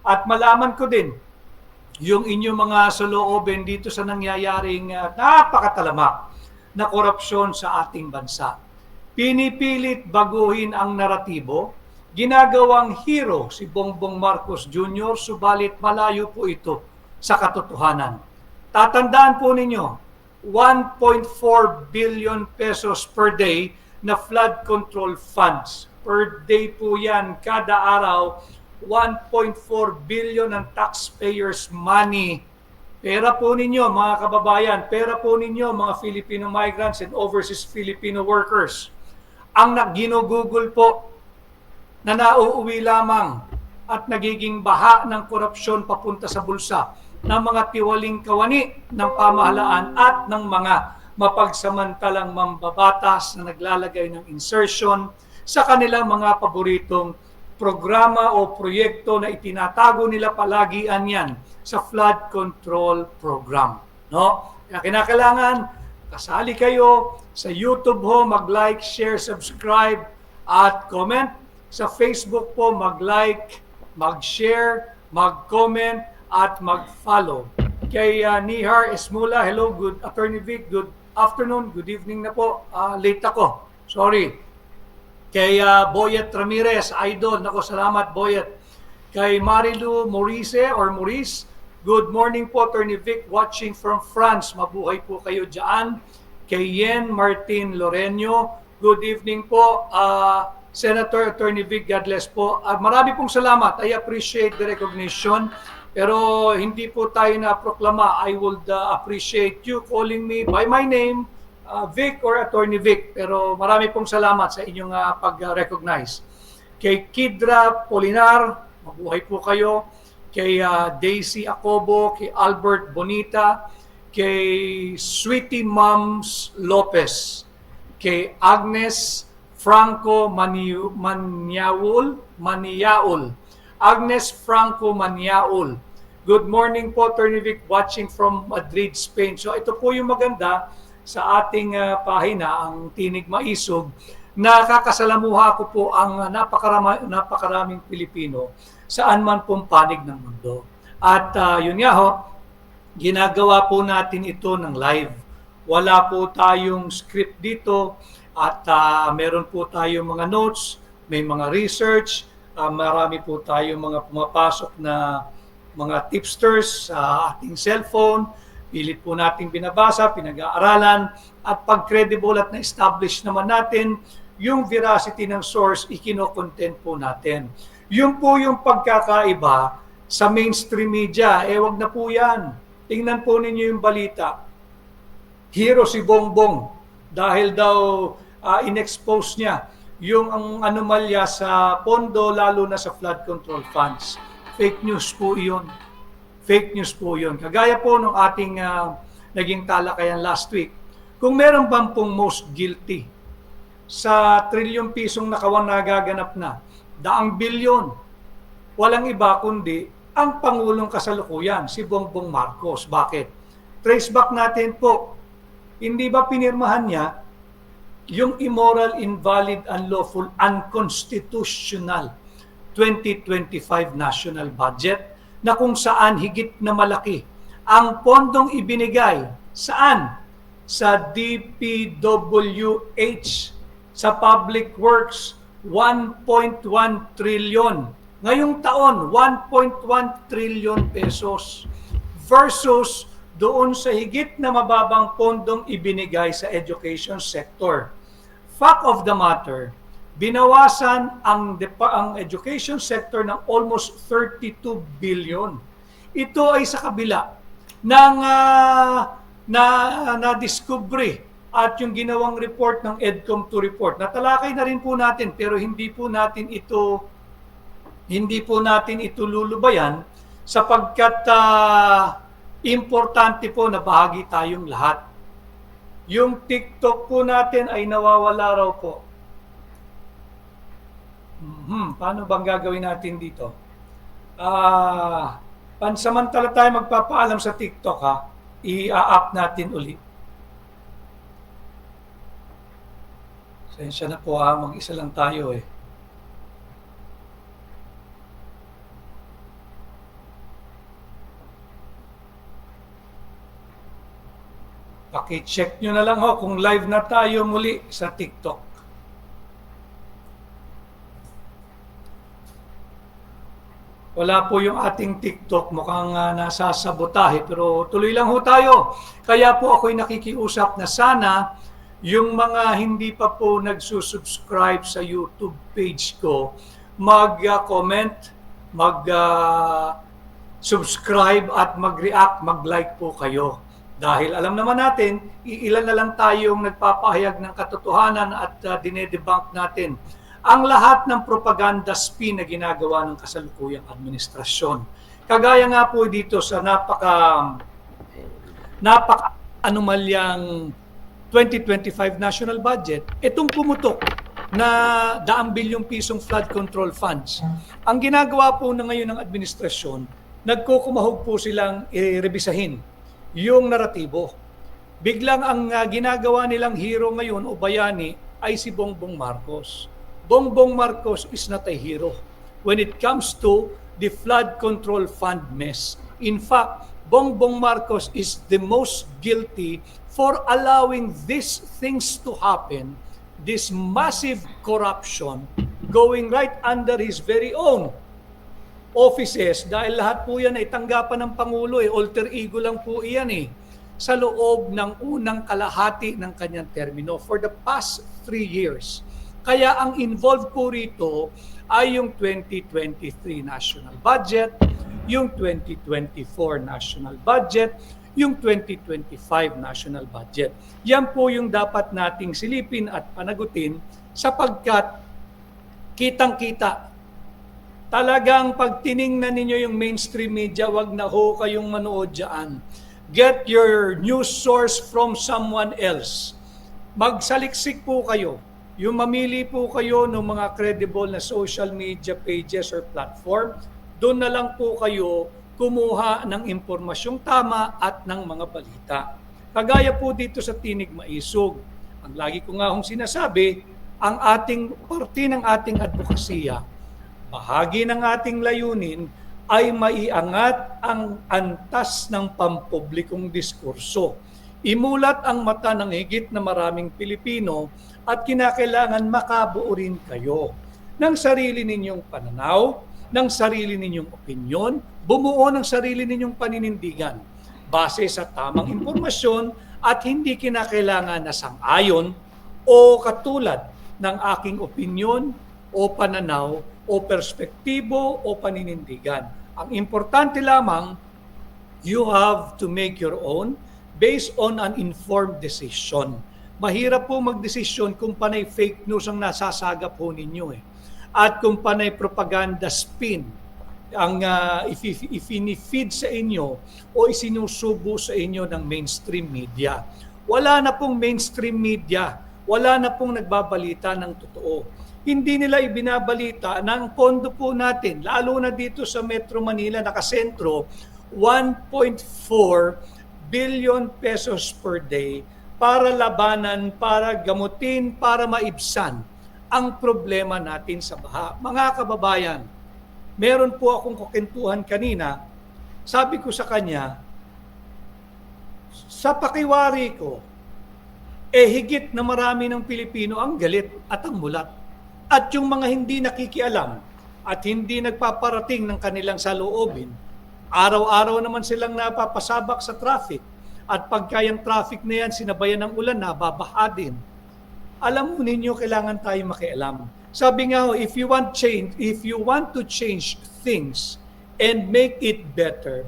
at malaman ko din yung inyong mga saloobin dito sa nangyayaring napakatalamak na korupsyon sa ating bansa. Pinipilit baguhin ang naratibo, ginagawang hero si Bongbong Marcos Jr., subalit malayo po ito sa katotohanan. Tatandaan po ninyo, 1.4 billion pesos per day na flood control funds. Per day po yan, kada araw, 1.4 billion ng taxpayers' money. Pera po ninyo, mga kababayan, pera po ninyo, mga Filipino migrants and overseas Filipino workers. Ang ginugugol po na nauuwi lamang at nagiging baha ng korupsyon papunta sa bulsa ng mga tiwaling kawani ng pamahalaan at ng mga mapagsamantalang mambabatas na naglalagay ng insertion sa kanilang mga paboritong programa o proyekto na itinatago nila palagian yan sa flood control program. No? Kaya kinakailangan, kasali kayo sa YouTube ho, mag-like, share, subscribe, at comment. Sa Facebook po, mag-like, mag-share, mag-comment, at mag-follow. Kay Nihar Esmula, hello, good Attorney Vic, good afternoon, good evening na po. Late ako, sorry. Kay Boyet Ramirez, idol, nako salamat Boyet. Kay Marilu Maurice, good morning po Attorney Vic, watching from France, mabuhay po kayo dyan. Kay Yen Martin Loreño, good evening po. Senator Attorney Vic, God bless po. Marami pong salamat, I appreciate the recognition. Pero hindi po tayo na-proklama. I would appreciate you calling me by my name, Vic or Attorney Vic. Pero marami pong salamat sa inyong pag-recognize. Kay Kidra Polinar, mabuhay po kayo. Kay Daisy Acobo, kay Albert Bonita, kay Sweetie Moms Lopez, kay Agnes Franco Maniaul. Agnes Franco Maniaul. Good morning po, Attorney Vic, watching from Madrid, Spain. So ito po yung maganda sa ating pahina, ang Tinig Maisog, nakakasalamuha ko po ang napakaraming Pilipino saan man pong panig ng mundo. At yun nga ho, ginagawa po natin ito ng live. Wala po tayong script dito at meron po tayong mga notes, may mga research, marami po tayong mga pumapasok na mga tipsters sa ating cellphone. Pilit po natin binabasa, pinag-aaralan, at pag credible at na-establish naman natin yung veracity ng source, ikino-content po natin. Yun po yung pagkakaiba sa mainstream media. Wag na po yan. Tingnan po ninyo yung balita. Hero si Bongbong dahil daw in-expose niya yung ang anomalya sa pondo, lalo na sa flood control funds. Fake news po yun. Fake news po yun. Kagaya po nung ating naging talakayan last week, kung meron bang pong most guilty sa trilyong pisong nakawang nagaganap na, daang bilyon, walang iba kundi ang Pangulong kasalukuyan, si Bongbong Marcos. Bakit? Trace back natin po, hindi ba pinirmahan niya yung immoral, invalid, unlawful, unconstitutional 2025 national budget na kung saan higit na malaki ang pondong ibinigay saan? Sa DPWH, sa Public Works, 1.1 trillion. Ngayong taon, 1.1 trillion pesos versus doon sa higit na mababang pondong ibinigay sa education sector. Fact of the matter, binawasan ang education sector ng almost 32 billion. Ito ay sa kabila ng na-discovery at yung ginawang report ng EDCOM2 report. Natalakay na rin po natin pero hindi po natin ito lulubayan sapagkat importante po na bahagi tayong lahat. Yung TikTok po natin ay nawawala raw po. Paano bang gagawin natin dito? Pansamantala tayo magpapaalam sa TikTok ha. I-up natin uli. Sensya na po ha, mag-isa lang tayo eh. Paki-check nyo na lang ho kung live na tayo muli sa TikTok. Wala po yung ating TikTok, mukhang nasasabotahe, pero tuloy lang ho tayo. Kaya po ako'y nakikiusap na sana yung mga hindi pa po nagsusubscribe sa YouTube page ko, mag-comment, mag-subscribe at mag-react, mag-like po kayo. Dahil alam naman natin, ilan na lang tayong nagpapahayag ng katotohanan at dinedebunk natin ang lahat ng propaganda spin na ginagawa ng kasalukuyang administrasyon. Kagaya nga po dito sa napaka-anomalyang 2025 national budget, itong pumutok na 100 bilyong pisong flood control funds. Ang ginagawa po na ngayon ng administrasyon, nagkukumahog po silang rebisahin yung naratibo. Biglang ang ginagawa nilang hero ngayon o bayani ay si Bongbong Marcos. Bongbong Marcos is not a hero when it comes to the flood control fund mess. In fact, Bongbong Marcos is the most guilty for allowing these things to happen, this massive corruption going right under his very own offices, dahil lahat po yan ay tanggapan ng Pangulo, alter ego lang po iyan sa loob ng unang kalahati ng kanyang termino for the past 3 years. Kaya ang involved po rito ay yung 2023 national budget, yung 2024 national budget, yung 2025 national budget. Yan po yung dapat nating silipin at panagutin sapagkat kitang-kita. Talagang pag tiningnan ninyo yung mainstream media, wag na ho kayong manood dyan. Get your news source from someone else. Magsaliksik po kayo. Yung mamili po kayo ng mga credible na social media pages or platform, doon na lang po kayo kumuha ng impormasyong tama at ng mga balita. Kagaya po dito sa Tinig Maisog. Ang lagi ko nga hong sinasabi, ang ating parte ng ating advokasya, bahagi ng ating layunin ay maiangat ang antas ng pampublikong diskurso. Imulat ang mata ng higit na maraming Pilipino at kinakailangan makabuo rin kayo ng sarili ninyong pananaw, ng sarili ninyong opinyon, bumuo ng sarili ninyong paninindigan base sa tamang impormasyon at hindi kinakailangan na sang-ayon o katulad ng aking opinyon o pananaw o perspektibo o paninindigan. Ang importante lamang, you have to make your own based on an informed decision. Mahirap po magdesisyon kung panay fake news ang nasasagap po ninyo at kung panay propaganda spin ang ifinifeed sa inyo o isinusubo sa inyo ng mainstream media. Wala na pong mainstream media, wala na pong nagbabalita ng totoo. Hindi nila ibinabalita ng pondo po natin, lalo na dito sa Metro Manila, nakasentro, 1.4 billion pesos per day para labanan, para gamutin, para maibsan ang problema natin sa baha. Mga kababayan, meron po akong kukentuhan kanina, sabi ko sa kanya, sa pakiwari ko, higit na marami ng Pilipino ang galit at ang mulat. At yung mga hindi nakikialam at hindi nagpaparating ng kanilang saloobin, araw-araw naman silang napapasabak sa traffic. At pagka yung traffic na yan, sinabayan ng ulan, nababaha din. Alam mo ninyo, kailangan tayo makialam. Sabi nga, if you want to change things and make it better,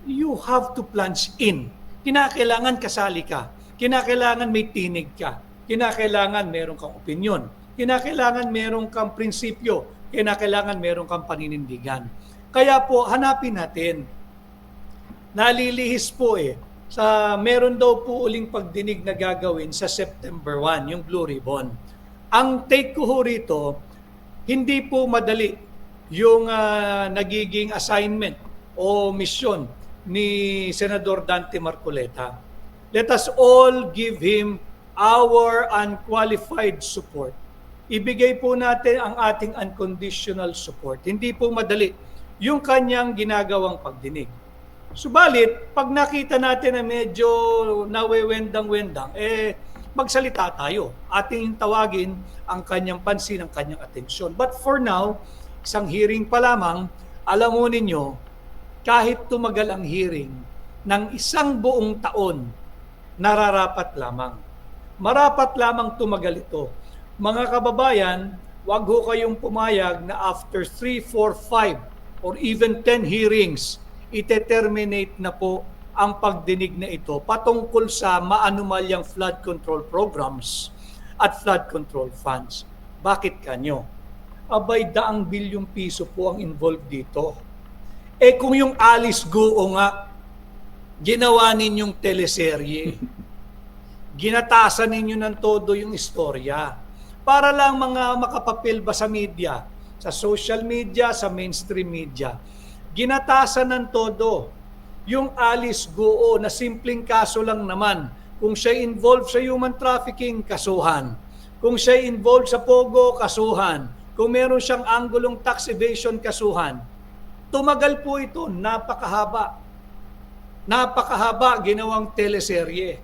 you have to plunge in. Kinakailangan kasali ka. Kinakailangan may tinig ka. Kinakailangan meron kang opinion. Kinakailangan meron kang prinsipyo. Kinakailangan meron kang paninindigan. Kaya po, hanapin natin. Nalilihis po meron daw po uling pagdinig na gagawin sa September 1, yung Blue Ribbon. Ang take ko rito, hindi po madali yung nagiging assignment o misyon ni Senador Dante Marcoleta. Let us all give him our unqualified support. Ibigay po natin ang ating unconditional support. Hindi po madali yung kanyang ginagawang pagdinig. Subalit, pag nakita natin na medyo nawewendang-wendang, magsalita tayo. Ating tawagin ang kanyang pansin, ang kanyang atensyon. But for now, isang hearing pa lamang, alam mo ninyo, kahit tumagal ang hearing ng isang buong taon, nararapat lamang. Marapat lamang tumagal ito. Mga kababayan, wag ho kayong pumayag na after 3, 4, 5 or even 10 hearings, ite-terminate na po ang pagdinig na ito patungkol sa maanumalyang flood control programs at flood control funds. Bakit kanyo? Abay, daang bilyong piso po ang involved dito. Kung yung Alice Guo nga, ginawa ninyong teleserye, ginatasan ninyo ng todo yung istorya, para lang mga makapapil ba sa media, sa social media, sa mainstream media. Ginatasan ng todo. Yung Alice Guo na simpleng kaso lang naman. Kung siya involved sa human trafficking, kasuhan. Kung siya involved sa Pogo, kasuhan. Kung meron siyang anggulong tax evasion, kasuhan. Tumagal po ito, napakahaba. Napakahaba ginawang teleserye.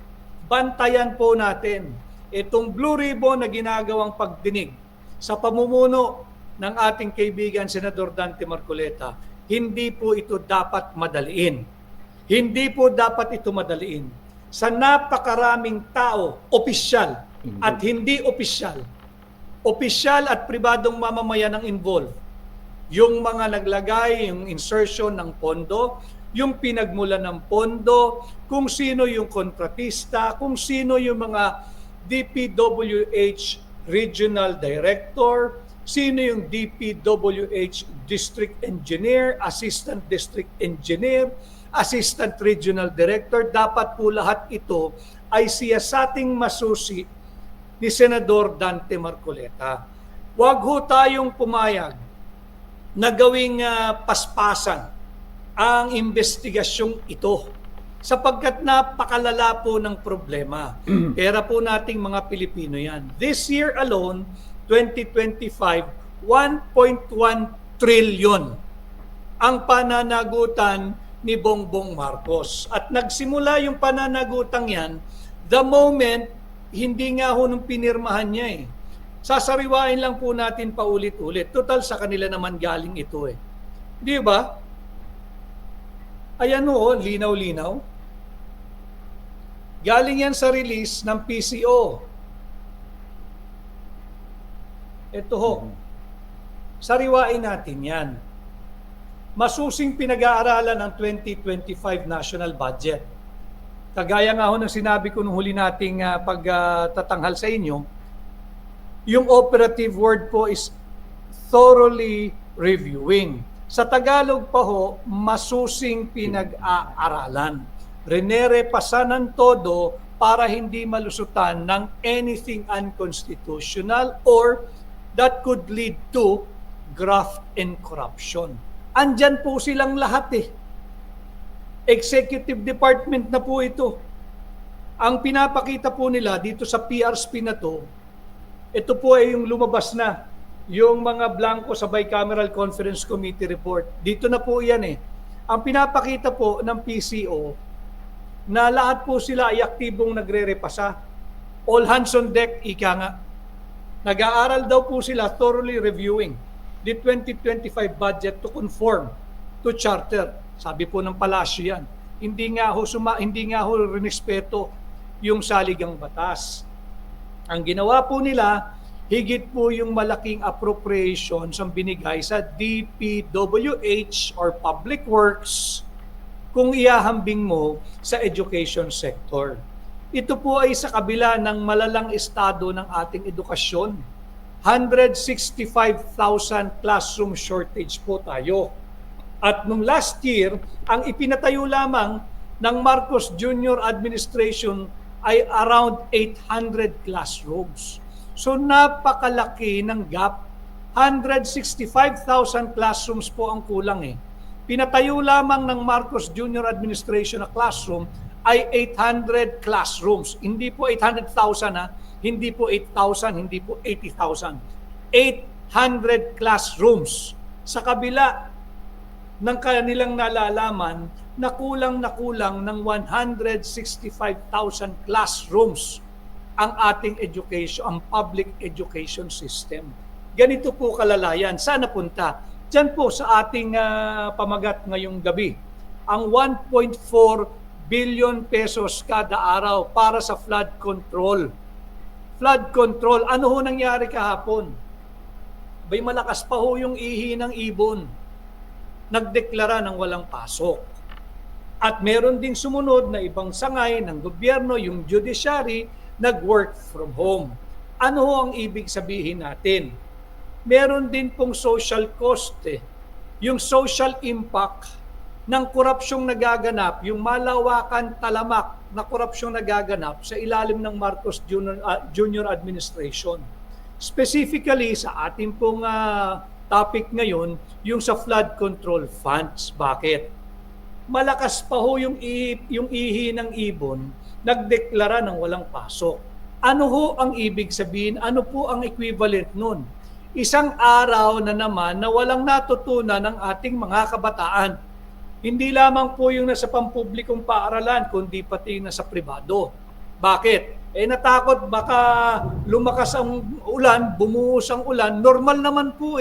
Bantayan po natin itong Blue Ribbon na ginagawang pagdinig sa pamumuno ng ating kaibigan Senador Dante Marcoleta. Hindi po ito dapat madaliin. Hindi po dapat ito madaliin. Sa napakaraming tao, opisyal at hindi opisyal at pribadong mamamayan ang involved. Yung mga naglagay, yung insertion ng pondo, yung pinagmula ng pondo, kung sino yung kontratista, kung sino yung mga DPWH Regional Director, sino yung DPWH District Engineer, Assistant District Engineer, Assistant Regional Director. Dapat po lahat ito ay siyasating masusi ni Senador Dante Marcoleta. Huwag ho tayong pumayag na gawing paspasan ang investigasyong ito sapagkat napakalala po ng problema. Pera po nating mga Pilipino yan. This year alone, 2025, 1.1 trillion ang pananagutan ni Bongbong Marcos. At nagsimula yung pananagutang yan the moment hindi nga ho nung pinirmahan niya eh. Sasariwain lang po natin paulit-ulit. Total sa kanila naman galing ito eh. Di ba? Ayan o, linaw-linaw. Galing yan sa release ng PCO. Ito ho. Sariwain natin yan. Masusing pinag-aaralan ang 2025 national budget. Kagaya nga ho ng sinabi ko nung huli nating pagtatanghal sa inyo, yung operative word po is thoroughly reviewing. Sa Tagalog pa ho, masusing pinag-aaralan. Rinerepasan ng todo para hindi malusutan ng anything unconstitutional or that could lead to graft and corruption. Andyan po silang lahat eh. Executive Department na po ito. Ang pinapakita po nila dito sa PRSP na to, ito po ay yung lumabas na, yung mga blanco sa Bicameral Conference Committee report. Dito na po yan eh. Ang pinapakita po ng PCO, na lahat po sila ay aktibong nagre-repasa. All hands on deck, ika nga. Nag-aaral daw po sila, thoroughly reviewing the 2025 budget to conform to charter. Sabi po ng palasyo yan. Hindi nga ho rinespeto yung saligang batas. Ang ginawa po nila, higit po yung malaking appropriations ang binigay sa DPWH or Public Works kung iahambing mo sa education sector. Ito po ay sa kabila ng malalang estado ng ating edukasyon. 165,000 classroom shortage po tayo. At nung last year, ang ipinatayo lamang ng Marcos Jr. administration ay around 800 classrooms. So napakalaki ng gap. 165,000 classrooms po ang kulang eh. Pinatayo lamang ng Marcos Jr. administration na classroom ay 800 classrooms. Hindi po 800,000 ha. Hindi po 8,000, hindi po 80,000. 800 classrooms. Sa kabila ng kanilang nalalaman na kulang ng 165,000 classrooms ang ating education, ang public education system. Ganito po kalalayan. Saan napunta? Diyan po sa ating pamagat ngayong gabi. Ang 1.4 billion pesos kada araw para sa flood control. Flood control, ano ho nangyari kahapon? Bay malakas pa ho yung ihi ng ibon. Nagdeklara ng walang pasok. At meron ding sumunod na ibang sangay ng gobyerno, yung judiciary, nag-work from home. Ano ho ang ibig sabihin natin? Meron din pong social cost. Yung social impact ng korupsyong nagaganap, yung malawakan talamak na korupsyong nagaganap sa ilalim ng Marcos Jr. Administration. Specifically sa ating pong topic ngayon, yung sa flood control funds. Bakit? Malakas pa ho yung ihi ng ibon, nagdeklara ng walang pasok. Ano ho ang ibig sabihin? Ano po ang equivalent nun? Isang araw na naman na walang natutunan ng ating mga kabataan. Hindi lamang po yung nasa pampublikong paaralan, kundi pati nasa pribado. Bakit? Natakot baka lumakas ang ulan, bumuhos ang ulan. Normal naman po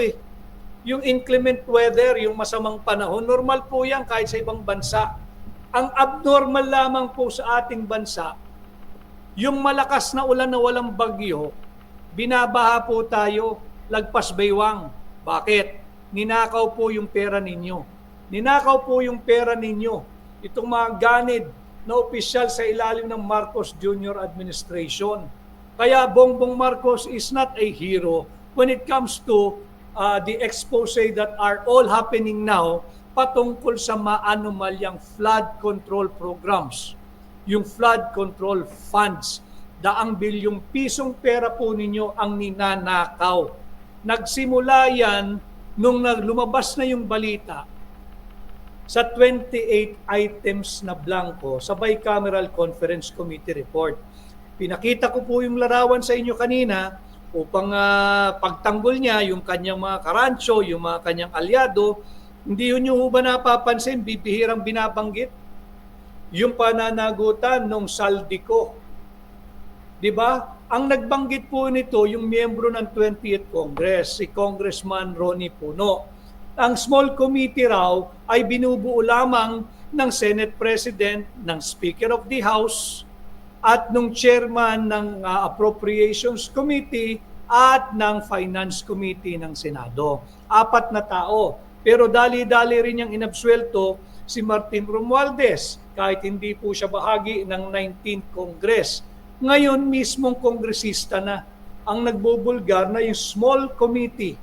Yung inclement weather, yung masamang panahon, normal po yan kahit sa ibang bansa. Ang abnormal lamang po sa ating bansa, yung malakas na ulan na walang bagyo, binabaha po tayo, lagpas baywang. Bakit? Ninakaw po yung pera ninyo. Ninakaw po yung pera ninyo. Itong mga ganid na opisyal sa ilalim ng Marcos Jr. Administration. Kaya Bongbong Marcos is not a hero when it comes to the expose that are all happening now patungkol sa maanumalyang flood control programs. Yung flood control funds, daang bilyong pisong pera po ninyo ang ninanakaw. Nagsimula yan nung lumabas na yung balita sa 28 items na blanco sa Bicameral Conference Committee report. Pinakita ko po yung larawan sa inyo kanina upang pagtanggol niya yung kanyang mga karancho, yung mga kanyang alyado. Hindi yun yung ba napapansin, bibihirang binabanggit? Yung pananagutan ng Saldico. Di ba? Ang nagbanggit po nito yung miyembro ng 20th Congress, si Congressman Ronnie Puno. Ang small committee raw ay binubuo lamang ng Senate President, ng Speaker of the House, at ng Chairman ng Appropriations Committee at ng Finance Committee ng Senado. 4 na tao. Pero dali-dali rin niyang inabsuelto si Martin Romualdez kahit hindi po siya bahagi ng 19th Congress. Ngayon mismong kongresista na ang nagbubulgar na yung small committee.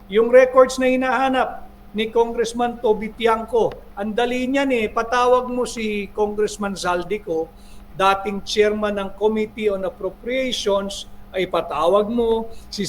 Yung records na hinahanap ni Congressman Toby Tiangco, ang dali niyan patawag mo si Congressman Zaldico, dating chairman ng Committee on Appropriations, ay patawag mo si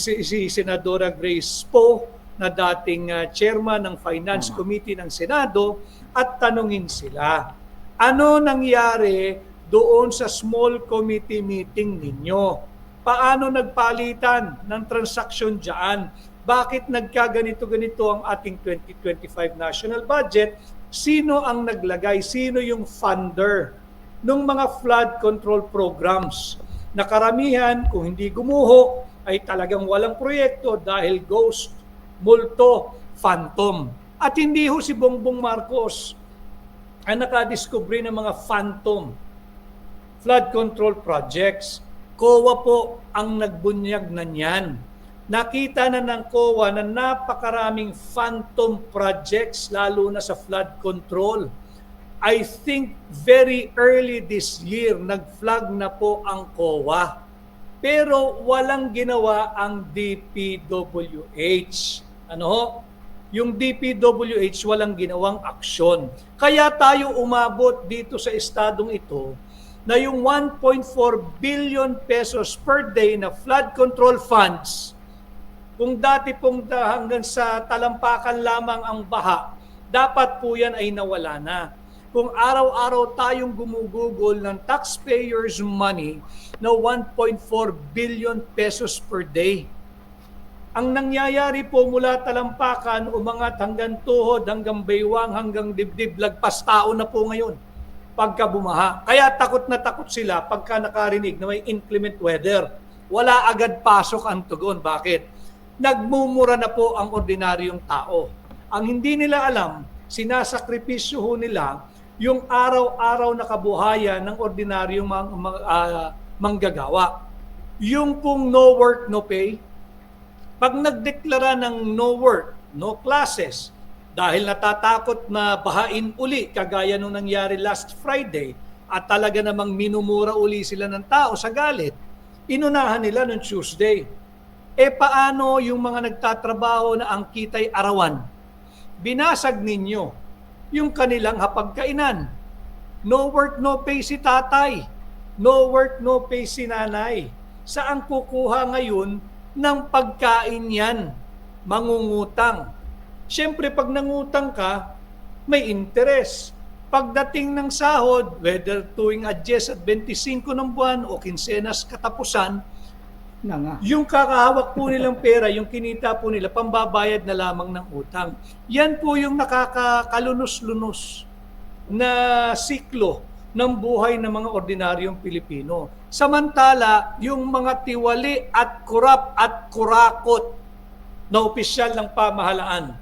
Senadora Grace Poe, na dating chairman ng Finance Committee ng Senado, at tanungin sila, ano nangyari doon sa small committee meeting ninyo? Paano nagpalitan ng transaksyon dyan? Bakit nagkaganito-ganito ang ating 2025 national budget? Sino ang naglagay? Sino yung funder ng mga flood control programs? Na karamihan, kung hindi gumuho, ay talagang walang proyekto dahil ghost, multo, phantom. At hindi ho si Bongbong Marcos ang nakadiscovery ng mga phantom flood control projects. COA po ang nagbunyag na niyan. Nakita na ng COA na napakaraming phantom projects lalo na sa flood control. I think very early this year, nag-flag na po ang COA. Pero walang ginawa ang DPWH. Ano ho? Yung DPWH walang ginawang aksyon. Kaya tayo umabot dito sa estadong ito na yung 1.4 billion pesos per day na flood control funds, kung dati pong hanggang sa talampakan lamang ang baha, dapat po yan ay nawala na. Kung araw-araw tayong gumugugol ng taxpayers' money na 1.4 billion pesos per day, Ang nangyayari po mula talampakan, umangat hanggang tuhod, hanggang baywang, hanggang dibdib, lagpas tao na po ngayon pagka bumaha. Kaya takot na takot sila pagka nakarinig na may inclement weather. Wala agad pasok ang tugon. Bakit? Nagmumura na po ang ordinaryong tao. Ang hindi nila alam, sinasakripisyo ho nila yung araw-araw na kabuhayan ng ordinaryong manggagawa. Yung pong no work, no pay, pag nagdeklara ng no work, no classes, dahil natatakot na bahain uli, kagaya nung nangyari last Friday, at talaga namang minumura uli sila ng tao sa galit, inunahan nila noong Tuesday. Paano yung mga nagtatrabaho na ang kita'y arawan? Binasag ninyo yung kanilang hapagkainan. No work, no pay si tatay. No work, no pay si nanay. Saan kukuha ngayon ng pagkain yan? Mangungutang. Siyempre, pag nangutang ka, may interest. Pagdating ng sahod, whether tuwing adjust at 25 ng buwan o kinsenas katapusan, yung kakahawak po nilang pera, yung kinita po nila, pambabayad na lamang ng utang. Yan po yung nakakalunos-lunos na siklo ng buhay ng mga ordinaryong Pilipino. Samantala, yung mga tiwali at kurap at kurakot na opisyal ng pamahalaan,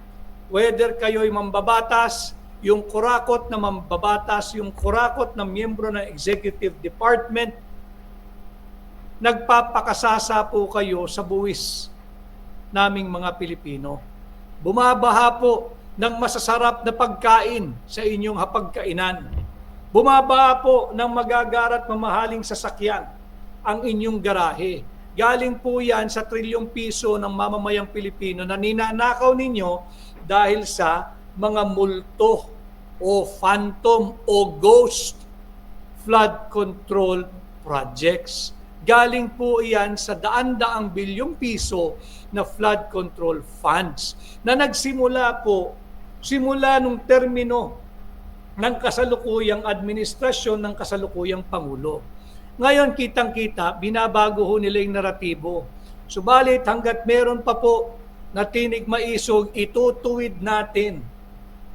whether kayo'y mambabatas, yung kurakot na mambabatas, yung kurakot na miyembro ng executive department, nagpapakasasa po kayo sa buwis naming mga Pilipino. Bumabaha po ng masasarap na pagkain sa inyong hapagkainan. Bumabaha po ng magagarat mamahaling sasakyan ang inyong garahe. Galing po yan sa trilyong piso ng mamamayang Pilipino na ninanakaw ninyo dahil sa mga multo o phantom o ghost flood control projects. Galing po iyan sa daan-daang bilyong piso na flood control funds na nagsimula po, simula nung termino ng kasalukuyang administrasyon ng kasalukuyang Pangulo. Ngayon, kitang-kita, binabago ho nila yung naratibo. Subalit, hanggat meron pa po na tinig maisog, itutuwid natin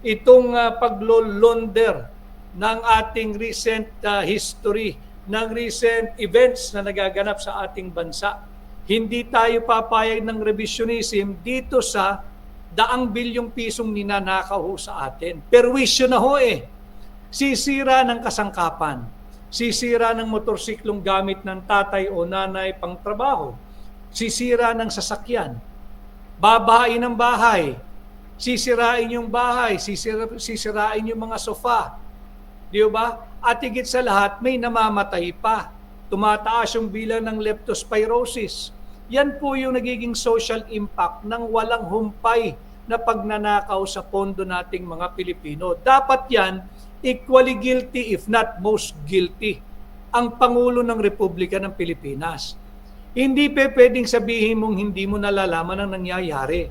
itong paglolonder ng ating recent history, ng recent events na nagaganap sa ating bansa. Hindi tayo papayag ng revisionism dito sa daang bilyong pisong ninanakaw ho sa atin. Perwisyo na ho Sisira ng kasangkapan. Sisira ng motorsiklong gamit ng tatay o nanay pang trabaho. Sisira ng sasakyan. Babahain ng bahay. Sisirain yung bahay. Sisirain yung mga sofa. Di ba? At higit sa lahat, may namamatay pa. Tumataas yung bilang ng leptospirosis. Yan po yung nagiging social impact ng walang humpay na pagnanakaw sa pondo nating mga Pilipino. Dapat yan, equally guilty if not most guilty ang Pangulo ng Republika ng Pilipinas. Hindi pwedeng sabihin mong hindi mo nalalaman ang nangyayari.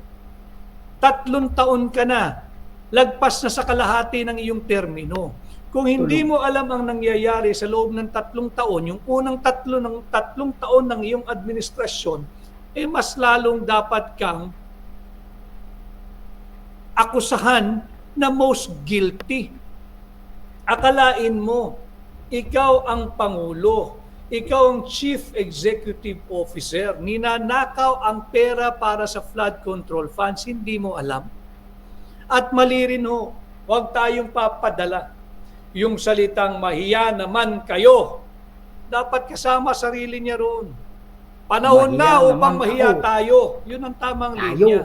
3 taon ka na, lagpas na sa kalahati ng iyong termino. Kung hindi mo alam ang nangyayari sa loob ng 3 taon, yung unang 3 taon ng iyong administrasyon, mas lalong dapat kang akusahan na most guilty. Akalain mo, ikaw ang Pangulo, ikaw ang Chief Executive Officer, ninanakaw ang pera para sa flood control funds, hindi mo alam. At mali rin ho, huwag tayong papadala yung salitang mahiya naman kayo. Dapat kasama sarili niya roon. Panahon na upang mahiya tayo. Yun ang tamang linya.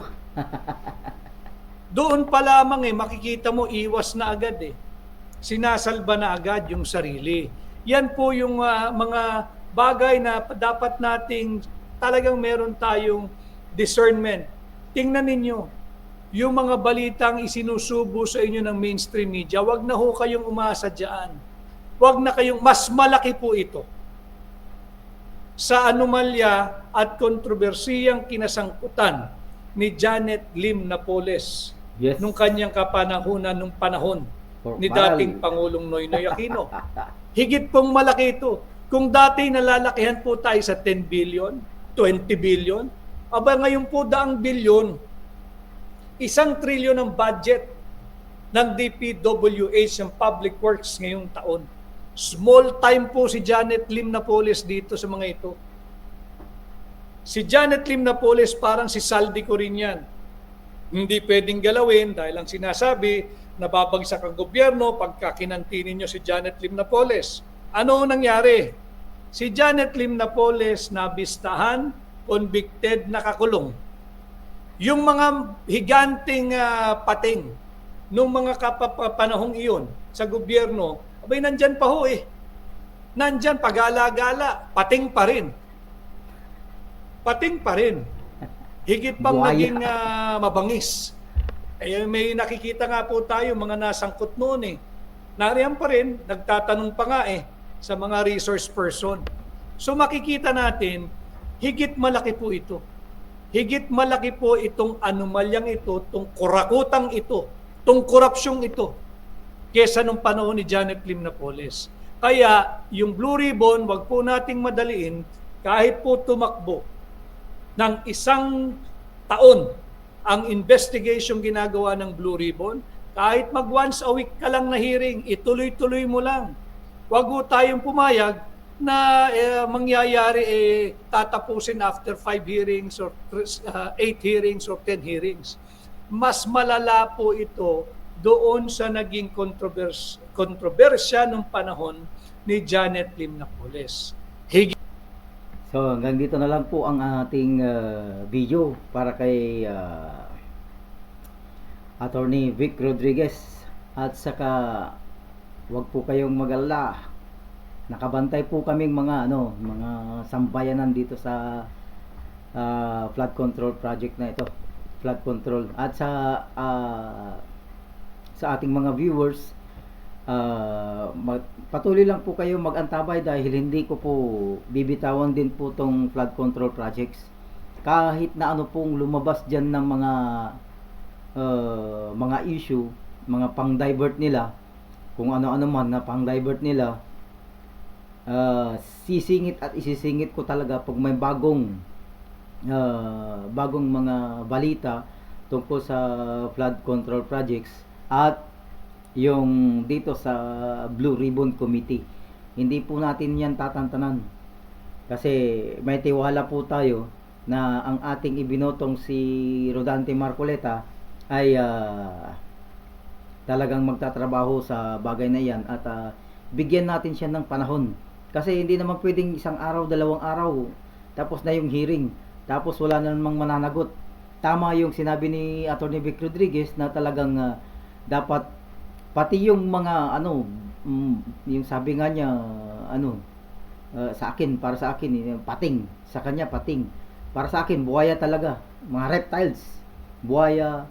Doon pa lamang makikita mo iwas na agad Sinasalba na agad yung sarili. Yan po yung mga bagay na dapat nating talagang meron tayong discernment. Tingnan ninyo, yung mga balitang isinusubo sa inyo ng mainstream media, wag na ho kayong umasa dyan. Wag na kayong, mas malaki po ito sa anomalya at kontrobersiyang kinasangkutan ni Janet Lim Napoles nung kanyang kapanahunan, nung panahon ni dating Pangulong Noynoy Aquino. Higit pong malaki ito. Kung dati nalalakihan po tayo sa 10 billion, 20 billion, Aba ngayon po 200 bilyon, 1 trilyon ang budget ng DPWH ng Public Works ngayong taon. Small time po si Janet Lim Napoles dito sa mga ito. Si Janet Lim Napoles parang si Saldi ko rin yan. Hindi pwedeng galawin dahil ang sinasabi, nababagsak ang gobyerno pagka kinantinin nyo si Janet Lim Napoles. Ano nangyari? Si Janet Lim Napoles nabistahan, convicted, nakakulong. Yung mga higanting pating nung mga panahong iyon sa gobyerno, abay nandyan pa ho eh. Nandyan, pagala-gala, pating pa rin. Pating pa rin. Higit pang Buhaya. naging mabangis. Eh, may nakikita nga po tayo, mga nasangkot noon eh. Nariyan pa rin, nagtatanong pa nga eh, sa mga resource person. So makikita natin, higit malaki po ito. Higit malaki po itong anomalyang ito, itong kurakutang ito, itong korupsyong ito, kesa nung panahon ni Janet Lim Napoles. Kaya, yung Blue Ribbon, wag po nating madaliin, kahit po tumakbo ng 1 taon ang investigation ginagawa ng Blue Ribbon, kahit mag once a week ka lang na hearing, ituloy-tuloy mo lang. Wag po tayong pumayag na mangyayari tatapusin after 5 hearings or 8 hearings or 10 hearings. Mas malala po ito doon sa naging kontrobersya nung panahon ni Janet Lim Napoles. So hanggang dito na lang po ang ating video para kay Attorney Vic Rodriguez, at saka wag po kayong mag-alala. Nakabantay po kaming mga mga sambayanan dito sa flood control project na ito. Flood control, at sa ating mga viewers, patuloy lang po kayo mag-antabay dahil hindi ko po bibitawan din po tong flood control projects. Kahit na ano pong lumabas diyan ng mga issue, mga pang-divert nila, kung ano-ano man na pang-divert nila, sisingit at isisingit ko talaga pag may bagong mga balita tungkol sa flood control projects at yung dito sa Blue Ribbon Committee. Hindi po natin yan tatantanan kasi may tiwala po tayo na ang ating ibinotong si Rodante Marcoleta ay talagang magtatrabaho sa bagay na yan, at bigyan natin siya ng panahon. Kasi hindi naman pwedeng 1 araw, 2 araw, tapos na yung hearing, tapos wala na namang mananagot. Tama yung sinabi ni Atty. Vic Rodriguez na talagang dapat pati yung mga yung sabi nga niya sa akin, para sa akin pating, sa kanya pating, para sa akin buhaya talaga, mga reptiles, buhaya,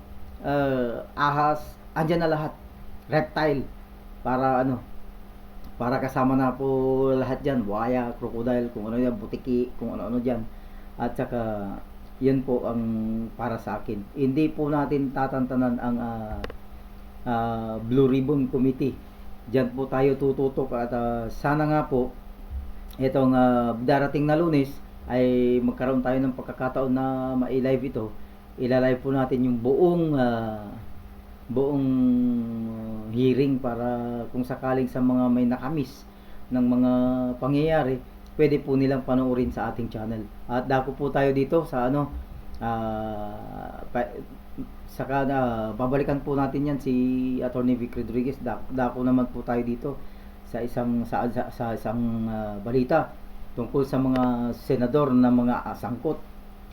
ahas, andyan na lahat, reptile, para kasama na po lahat dyan, buhaya, crocodile, kung ano yan, butiki, kung ano-ano dyan. At saka yun po ang para sa akin. Hindi po natin tatantanan ang Blue Ribbon Committee. Diyan po tayo tututok, at sana nga po itong darating na Lunes ay magkaroon tayo ng pagkakataon na ma-live ito. Ilalive po natin yung buong hearing para kung sakaling sa mga may nakamiss ng mga pangyayari, pwede po nilang panoorin sa ating channel. At dako po tayo dito sa saka babalikan po natin yan si Atty. Vic Rodriguez. Dako naman po tayo dito sa isang balita tungkol sa mga senador na mga sangkot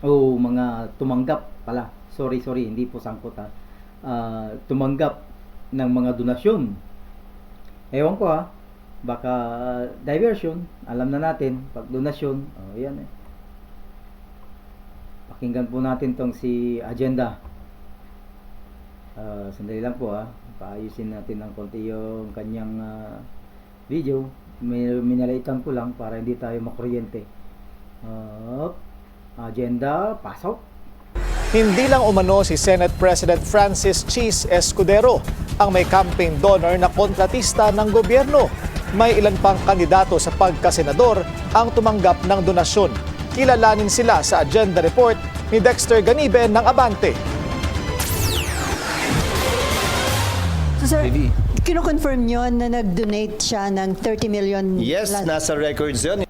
o mga tumanggap pala. Sorry, hindi po sangkot tumanggap ng mga donasyon. Ewan ko baka diversion, alam na natin pag donasyon. Yan pakinggan po natin tong si agenda. Sandali lang po paayusin natin ng konti yung kanyang video. Minalaitan ko lang para hindi tayo makuryente. Agenda, pasok. Hindi lang umano si Senate President Francis Cheese Escudero ang may campaign donor na kontratista ng gobyerno. May ilan pang kandidato sa pagkasenador ang tumanggap ng donasyon. Kilalanin sila sa agenda report ni Dexter Ganibe ng Abante. So, sir, kino-confirm nyo na nag-donate siya ng 30 million? Yes, nasa records yun.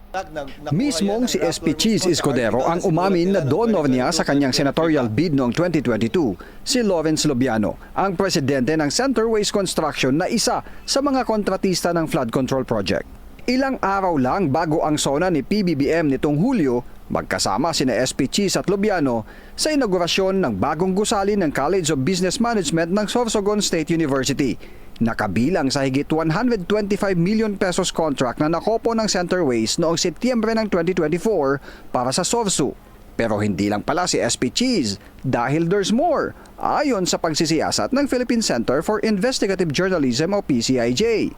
Mismong si SP Cheese Escudero ang umamin na donor niya sa kanyang senatorial bid noong 2022, si Lawrence Lubiano, ang presidente ng Centerways Construction na isa sa mga kontratista ng flood control project. Ilang araw lang bago ang sona ni PBBM nitong Hulyo, magkasama sina SP Cheese at Lubiano sa inaugurasyon ng bagong gusali ng College of Business Management ng Sorsogon State University. Nakabilang sa higit 125 million pesos contract na nakopo ng Centerways noong Setyembre ng 2024 para sa SORSU. Pero hindi lang pala si SP Cheese dahil there's more, ayon sa pagsisiyasat ng Philippine Center for Investigative Journalism o PCIJ.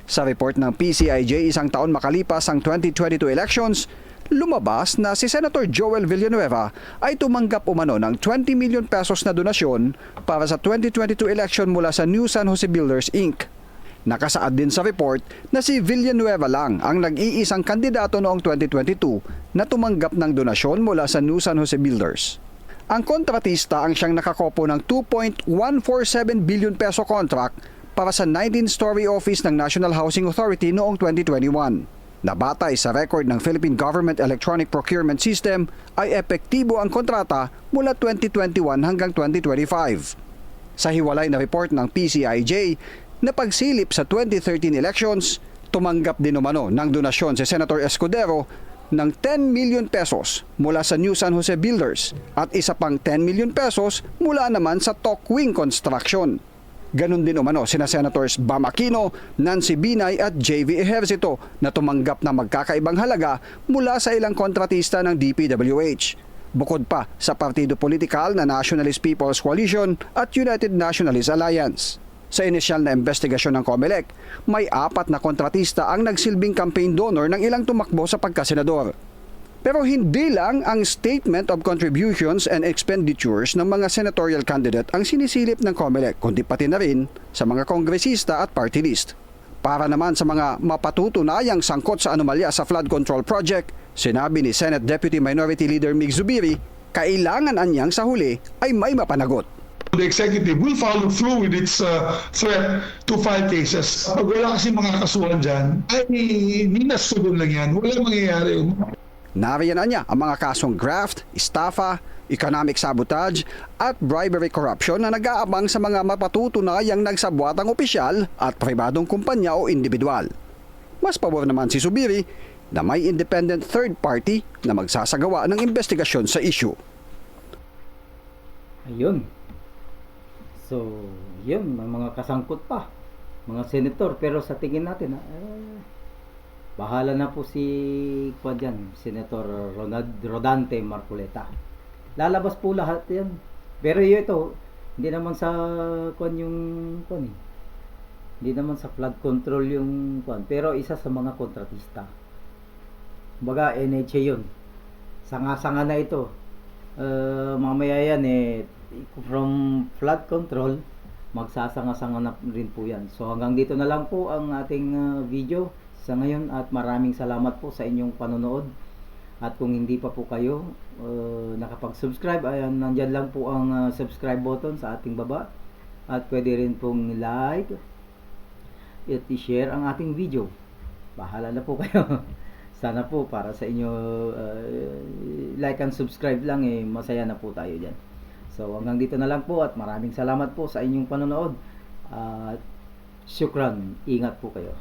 Sa report ng PCIJ isang taon makalipas ang 2022 elections, lumabas na si Senator Joel Villanueva ay tumanggap umano ng 20 million pesos na donasyon para sa 2022 election mula sa New San Jose Builders Inc. Nakasaad din sa report na si Villanueva lang ang nag-iisang kandidato noong 2022 na tumanggap ng donasyon mula sa New San Jose Builders. Ang kontratista ang siyang nakakopo ng 2.147 billion peso contract para sa 19-story office ng National Housing Authority noong 2021. Nabatay sa record ng Philippine Government Electronic Procurement System ay epektibo ang kontrata mula 2021 hanggang 2025. Sa hiwalay na report ng PCIJ na pagsilip sa 2013 elections, tumanggap din umano ng donasyon si Senator Escudero ng 10 million pesos mula sa New San Jose Builders at isa pang 10 million pesos mula naman sa Tokwing Construction. Ganon din umano sina Senators Bam Aquino, Nancy Binay at JV Ejercito na tumanggap na magkakaibang halaga mula sa ilang kontratista ng DPWH. Bukod pa sa partido politikal na Nationalist People's Coalition at United Nationalist Alliance. Sa inisyal na investigasyon ng COMELEC, may 4 na kontratista ang nagsilbing campaign donor ng ilang tumakbo sa pagkasenador. Pero hindi lang ang Statement of Contributions and Expenditures ng mga senatorial candidate ang sinisilip ng COMELEC, kundi pati na rin sa mga kongresista at party list. Para naman sa mga mapatutunayang sangkot sa anomalya sa flood control project, sinabi ni Senate Deputy Minority Leader Mig Zubiri, kailangan anyang sa huli ay may mapanagot. The executive will follow through with its threat to file cases. Pag wala kasi mga kasuhan dyan, ay ninasugon lang yan. Wala mangyayari. Nariyan niya ang mga kasong graft, estafa, economic sabotage at bribery corruption na nag-aabang sa mga mapatutunayang nagsabwatang opisyal at pribadong kumpanya o individual. Mas pabor naman si Zubiri na may independent third party na magsasagawa ng investigasyon sa issue. Ayun. So, yun, may mga kasangkot pa, mga senator. Pero sa tingin natin, bahala na po si Senator Rodante Marcoleta. Lalabas po lahat yan. Pero ito, hindi naman sa hindi naman sa flood control yung pero isa sa mga kontratista. Baga NHA yun. Sanga-sanga na ito. Mamaya yan from flood control, magsasanga-sanga na rin po yan. So hanggang dito na lang po ang ating video sa ngayon at maraming salamat po sa inyong panonood. At kung hindi pa po kayo nakapag-subscribe, ayan, nandyan lang po ang subscribe button sa ating baba. At pwede rin pong like at i-share ang ating video. Bahala na po kayo. Sana po para sa inyo like and subscribe lang, masaya na po tayo dyan. So hanggang dito na lang po at maraming salamat po sa inyong panonood. Syukran, ingat po kayo.